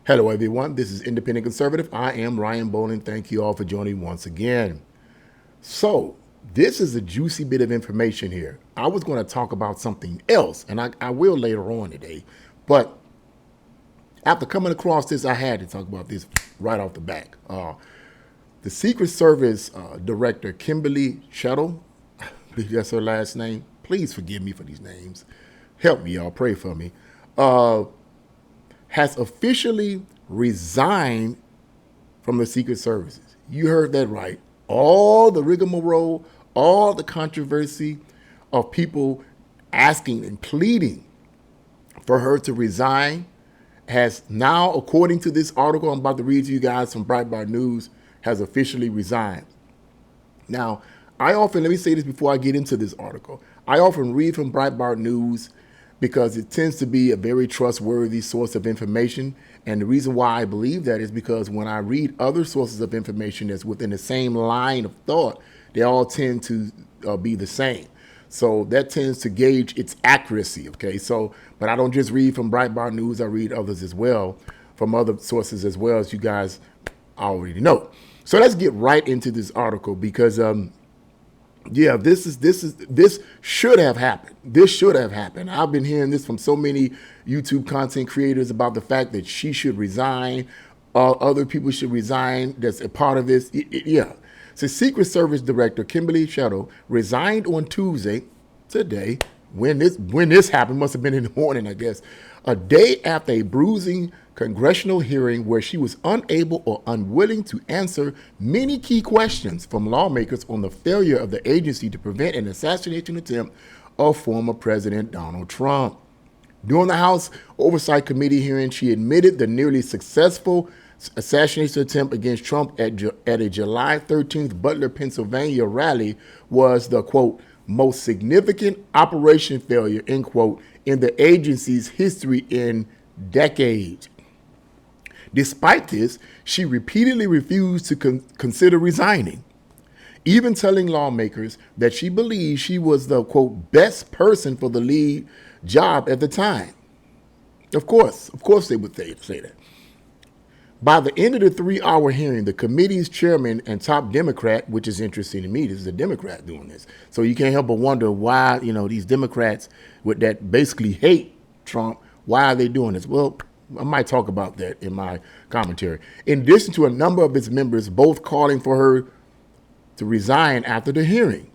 Hello, everyone. This is Independent Conservative. I am Ryan Bowling. Thank you all for joining once again. So, this is a juicy bit of information here. I was going to talk about something else, and I will later on today. But after coming across this, I had to talk about this right off the bat. The Secret Service Director, Kimberly Cheatle, I believe that's her last name. Please forgive me for these names. Help me, y'all. Pray for me. Has officially resigned from the Secret Services. You heard that right. All the rigmarole, all the controversy of people asking and pleading for her to resign has now, according to this article I'm about to read to you guys from Breitbart News, has officially resigned. Now, let me say this before I get into this article. I often read from Breitbart News because it tends to be a very trustworthy source of information. And the reason why I believe that is because when I read other sources of information that's within the same line of thought, they all tend to be the same. So that tends to gauge its accuracy, okay? So, but I don't just read from Breitbart News, I read others as well, from other sources as well, as you guys already know. So let's get right into this article because this should have happened. This should have happened. I've been hearing this from so many YouTube content creators about the fact that she should resign. Other people should resign. That's a part of this. Yeah. So Secret Service Director Kimberly Cheatle resigned on Tuesday, today, when this happened, must have been in the morning, I guess, a day after a bruising congressional hearing where she was unable or unwilling to answer many key questions from lawmakers on the failure of the agency to prevent an assassination attempt of former President Donald Trump. During the House Oversight Committee hearing, she admitted the nearly successful assassination attempt against Trump at a July 13th Butler, Pennsylvania rally was the, quote, most significant operation failure, end quote, in the agency's history in decades. Despite this, she repeatedly refused to consider resigning, even telling lawmakers that she believed she was the, quote, best person for the lead job at the time. Of course they would say that. By the end of the 3-hour hearing, the committee's chairman and top Democrat, which is interesting to me, this is a Democrat doing this, so you can't help but wonder why, these Democrats that basically hate Trump, why are they doing this? Well, I might talk about that in my commentary. In addition to a number of its members both calling for her to resign after the hearing.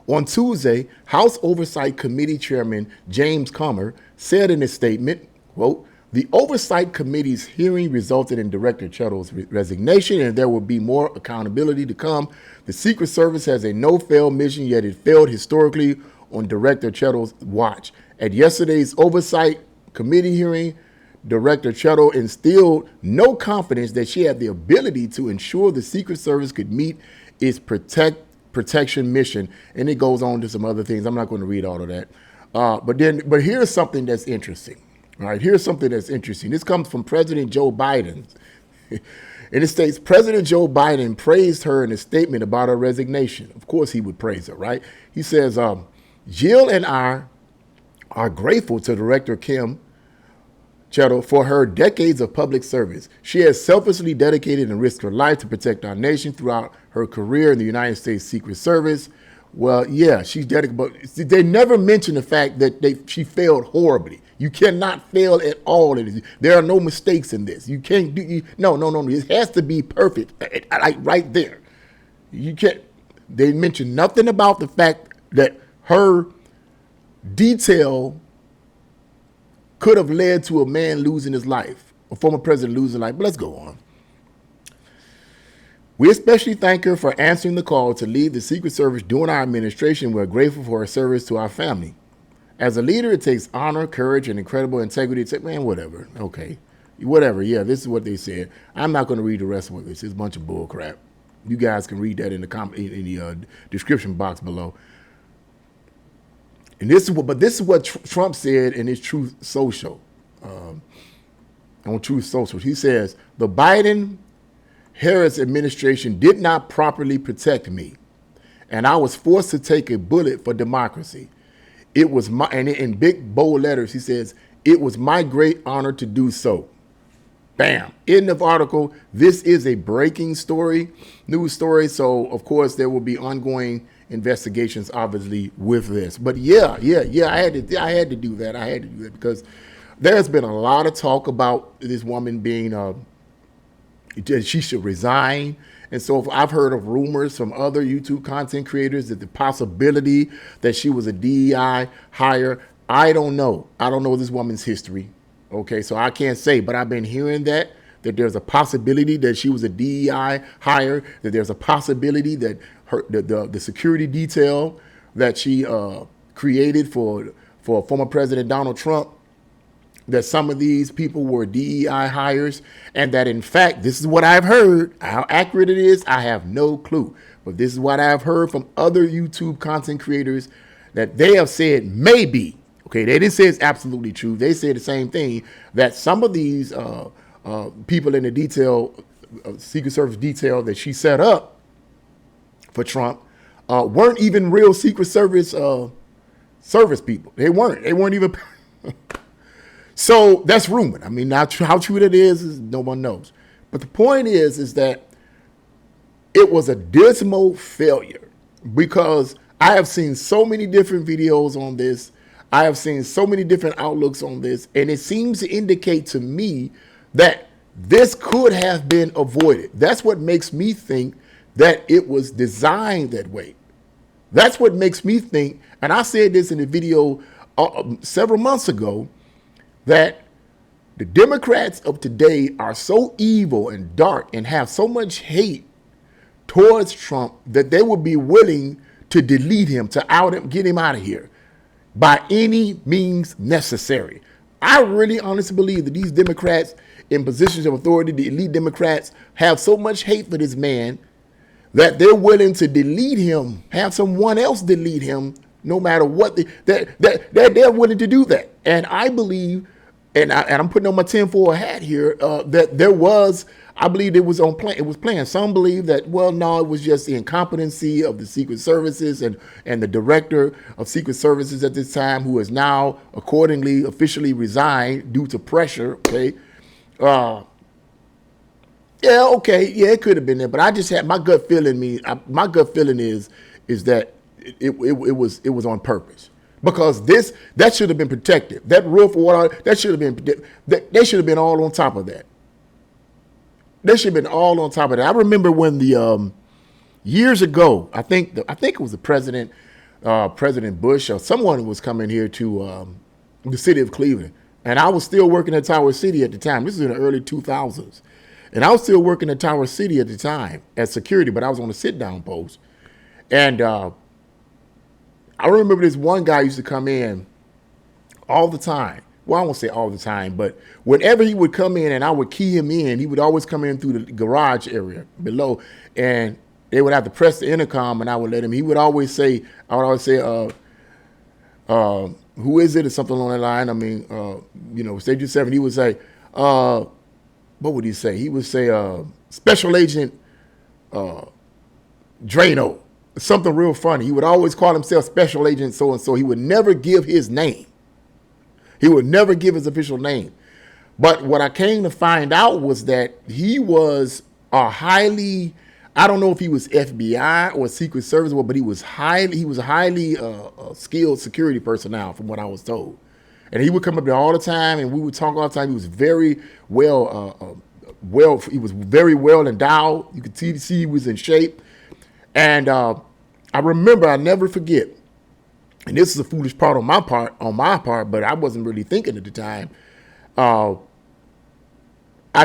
On Tuesday, House Oversight Committee Chairman James Comer said in a statement, quote, the Oversight Committee's hearing resulted in Director Chettle's resignation, and there will be more accountability to come. The Secret Service has a no-fail mission, yet it failed historically on Director Chettle's watch. At yesterday's Oversight Committee hearing, Director Cheatle instilled no confidence that she had the ability to ensure the Secret Service could meet its protection mission. And it goes on to some other things. I'm not going to read all of that. But here's something that's interesting. All right, here's something that's interesting. This comes from President Joe Biden. And it states, President Joe Biden praised her in a statement about her resignation. Of course he would praise her, right? He says, Jill and I are grateful to Director Kim Cheatle for her decades of public service. She has selflessly dedicated and risked her life to protect our nation throughout her career in the United States Secret Service. Well, yeah, she's dedicated, but they never mention the fact that she failed horribly. You cannot fail at all. There are no mistakes in this. You can't do, no. It has to be perfect, like right there. You can't, they mention nothing about the fact that her detail could have led to a man losing his life, a former president losing his life. But let's go on. We especially thank her for answering the call to lead the Secret Service during our administration. We're grateful for her service to our family. As a leader, it takes honor, courage, and incredible integrity. Man, whatever. Okay. Whatever. Yeah, this is what they said. I'm not going to read the rest of what this is. It's a bunch of bull crap. You guys can read that in the description box below. And this is what Trump said in his Truth Social. On Truth Social, he says the Biden-Harris administration did not properly protect me, and I was forced to take a bullet for democracy. It was my, and in big bold letters he says, it was my great honor to do so. Bam. End of article. This is a breaking story, news story. So, of course, there will be ongoing investigations, obviously, with this. But yeah. I had to do that. I had to do that because there's been a lot of talk about this woman being, she should resign. And so I've heard of rumors from other YouTube content creators that the possibility that she was a DEI hire. I don't know. I don't know this woman's history. Okay, so I can't say, but I've been hearing that there's a possibility that she was a DEI hire, that there's a possibility that the security detail that she created for former President Donald Trump, that some of these people were DEI hires, and that in fact, this is what I've heard. How accurate it is, I have no clue. But this is what I've heard from other YouTube content creators that they have said maybe. Okay, they didn't say it's absolutely true. They said the same thing, that some of these people in the detail, Secret Service detail that she set up for Trump weren't even real Secret Service service people. They weren't even. So that's rumored. I mean, not how true that is no one knows. But the point is that it was a dismal failure, because I have seen so many different videos on this. I have seen so many different outlooks on this, and it seems to indicate to me that this could have been avoided. That's what makes me think that it was designed that way. That's what makes me think, and I said this in a video several months ago, that the Democrats of today are so evil and dark and have so much hate towards Trump that they would be willing to delete him, to out him, get him out of here by any means necessary. I really honestly believe that these Democrats in positions of authority, the elite Democrats, have so much hate for this man that they're willing to delete him, have someone else delete him, no matter what. They're willing to do that. And I believe, and I'm putting on my tinfoil hat here, that there was, I believe it was on plan. It was planned. Some believe that, well, no, it was just the incompetency of the Secret Services and the director of Secret Services at this time, who has now accordingly officially resigned due to pressure. Okay. It could have been there, but I just had my gut feeling. My gut feeling is that it was on purpose, because that should have been protected. That roof water, that should have been, they should have been all on top of that. They should have been all on top of that. I remember when the years ago, I think it was the President Bush or someone was coming here to the city of Cleveland, and I was still working at Tower City at the time. This is in the early 2000s, and I was still working at Tower City at the time as security, but I was on a sit-down post, and I remember this one guy used to come in all the time. Well, I won't say all the time, but whenever he would come in and I would key him in, he would always come in through the garage area below, and they would have to press the intercom, and I would let him. He would always say, who is it, or something along that line. I mean, Stage 7. He would say, what would he say? He would say, Special Agent Drano, something real funny. He would always call himself Special Agent so-and-so. He would never give his name. He would never give his official name. But what I came to find out was that he was a highly, I don't know if he was FBI or Secret Service, but he was highly skilled security personnel, from what I was told. And he would come up there all the time, and we would talk all the time. He was very he was very well endowed. You could see he was in shape. And I remember, I'll never forget, and this is a foolish part on my part, but I wasn't really thinking at the time. I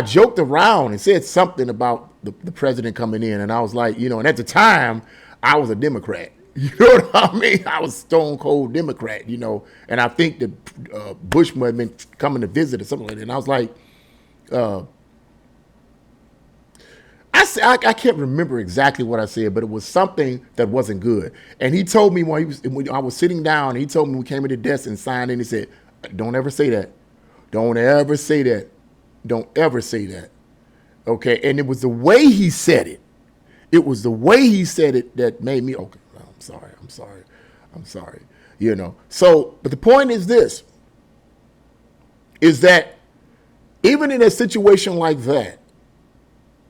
joked around and said something about the president coming in, and I was like, and at the time, I was a Democrat. You know what I mean? I was stone cold Democrat, and I think that Bush might have been coming to visit or something like that. And I was like, I can't remember exactly what I said, but it was something that wasn't good. And he told me when I was sitting down, he told me we came to the desk and signed in, he said, don't ever say that. Don't ever say that. Don't ever say that. Okay. And it was the way he said it. It was the way he said it that made me, okay, I'm sorry. So, but the point is this, is that Even in a situation like that,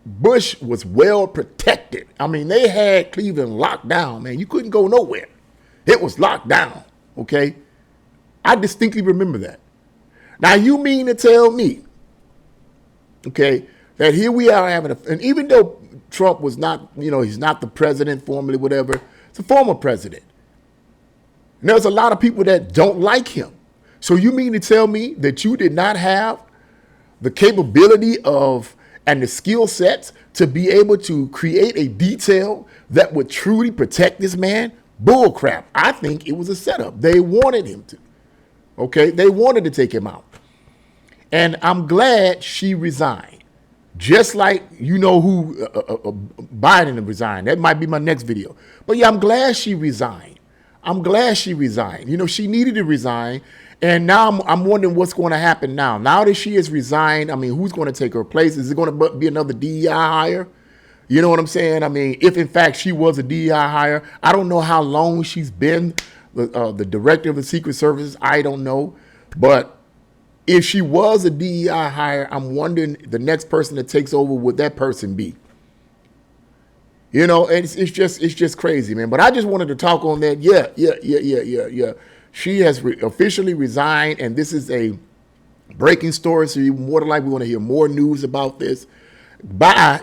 Bush was well protected. I mean, they had Cleveland locked down, man. You couldn't go nowhere. It was locked down, okay? I distinctly remember that. Now, you mean to tell me, okay, that here we are having and even though Trump was not, he's not the president formally, whatever, it's a former president. And there's a lot of people that don't like him. So you mean to tell me that you did not have the capability and the skill sets to be able to create a detail that would truly protect this man? Bull crap. I think it was a setup. They wanted him to. Okay, they wanted to take him out. And I'm glad she resigned. Just like who Biden resigned. That might be my next video. But yeah, I'm glad she resigned. I'm glad she resigned. She needed to resign. And now I'm wondering what's going to happen now. Now that she has resigned, I mean, who's going to take her place? Is it going to be another DEI hire? You know what I'm saying? I mean, if in fact she was a DEI hire, I don't know how long she's been the director of the Secret Service. I don't know. But if she was a DEI hire, I'm wondering the next person that takes over, would that person be? It's just crazy, man. But I just wanted to talk on that. Yeah. She has officially resigned, and this is a breaking story. So you more than likely want to hear more news about this. Bye.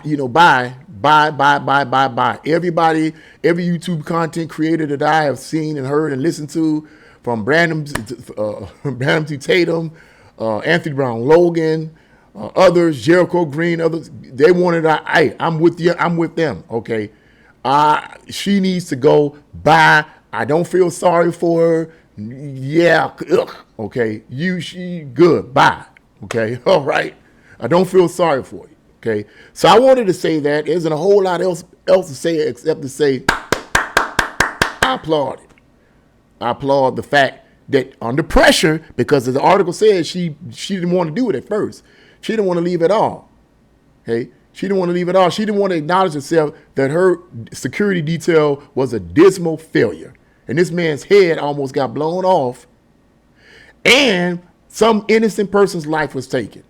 Everybody, every YouTube content creator that I have seen and heard and listened to, from Brandon to Tatum, Anthony Brown Logan, others, Jericho Green, others, they wanted, I'm with you. I'm with them. Okay. She needs to go. Bye. I don't feel sorry for her. Yeah. Ugh. Okay. She good. Bye. Okay. All right. I don't feel sorry for you. Okay. So I wanted to say that. There isn't a whole lot else to say except to say I applaud it. I applaud the fact that under pressure, because as the article says, she didn't want to do it at first. She didn't want to leave at all. Okay. She didn't want to leave at all. She didn't want to acknowledge herself that her security detail was a dismal failure. And this man's head almost got blown off. And some innocent person's life was taken.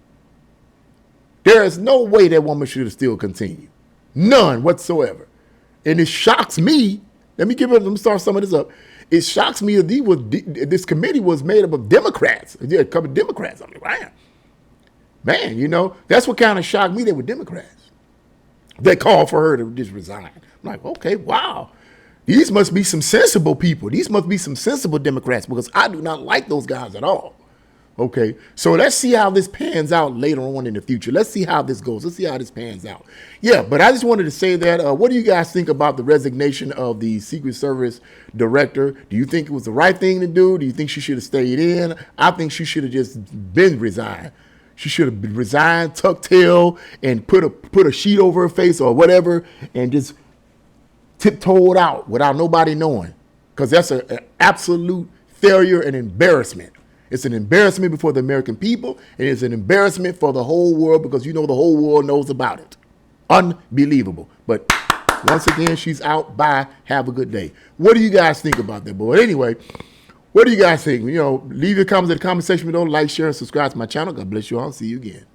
There is no way that woman should have still continued. None whatsoever. And it shocks me. Let me start some of this up. It shocks me that this committee was made up of Democrats. Yeah, a couple of Democrats. I mean, man, that's what kind of shocked me. They were Democrats. They called for her to just resign. I'm like, okay, wow. These must be some sensible people. These must be some sensible Democrats, because I do not like those guys at all. Okay, so let's see how this pans out later on in the future. Let's see how this goes. Let's see how this pans out. Yeah, but I just wanted to say that. What do you guys think about the resignation of the Secret Service director? Do you think it was the right thing to do? Do you think she should have stayed in? I think she should have just been resigned. She should have been resigned, tucked tail, and put a sheet over her face or whatever, and just tiptoed out without nobody knowing, because that's an absolute failure and embarrassment. It's an embarrassment before the American people, and it's an embarrassment for the whole world, because the whole world knows about it. Unbelievable. But once again, she's out. Bye. Have a good day. What do you guys think about that, boy? Anyway, what do you guys think? Leave your comments in the comment section below. Like, share, and subscribe to my channel. God bless you all. See you again.